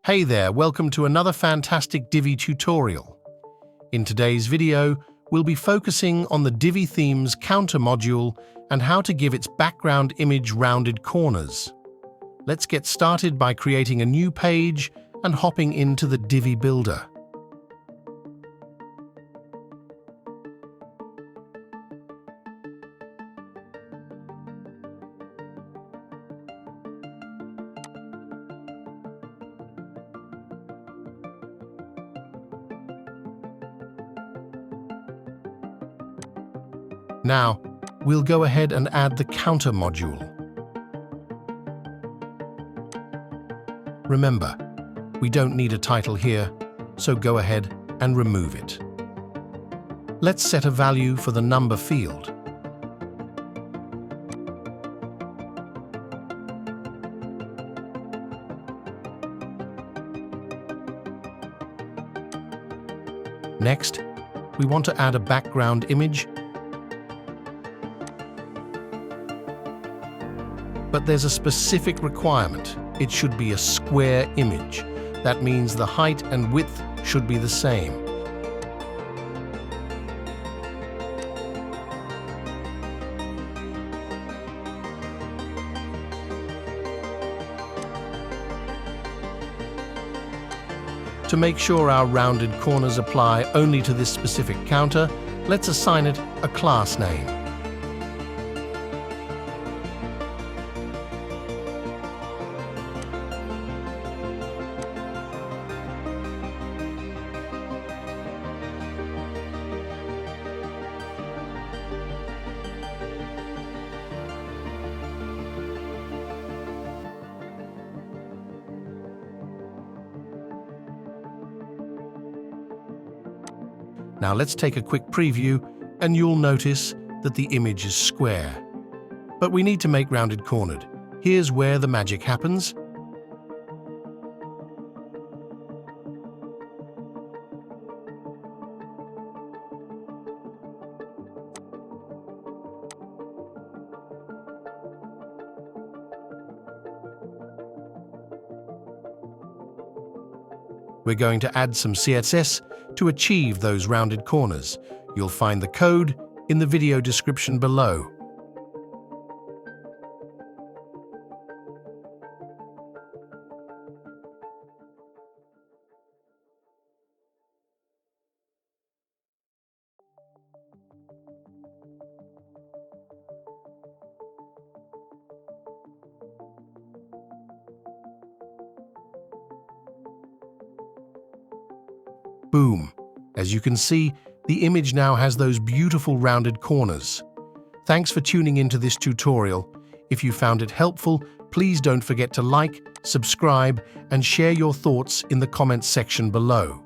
Hey there, welcome to another fantastic Divi tutorial. In today's video, we'll be focusing on the Divi theme's counter module and how to give its background image rounded corners. Let's get started by creating a new page and hopping into the Divi Builder. Now, we'll go ahead and add the counter module. Remember, we don't need a title here, so go ahead and remove it. Let's set a value for the number field. Next, we want to add a background image. But there's a specific requirement. It should be a square image. That means the height and width should be the same. To make sure our rounded corners apply only to this specific counter, let's assign it a class name. Now let's take a quick preview and you'll notice that the image is square. But we need to make rounded cornered. Here's where the magic happens. We're going to add some CSS to achieve those rounded corners. You'll find the code in the video description below. Boom! As you can see, the image now has those beautiful rounded corners. Thanks for tuning into this tutorial. If you found it helpful, please don't forget to like, subscribe, and share your thoughts in the comments section below.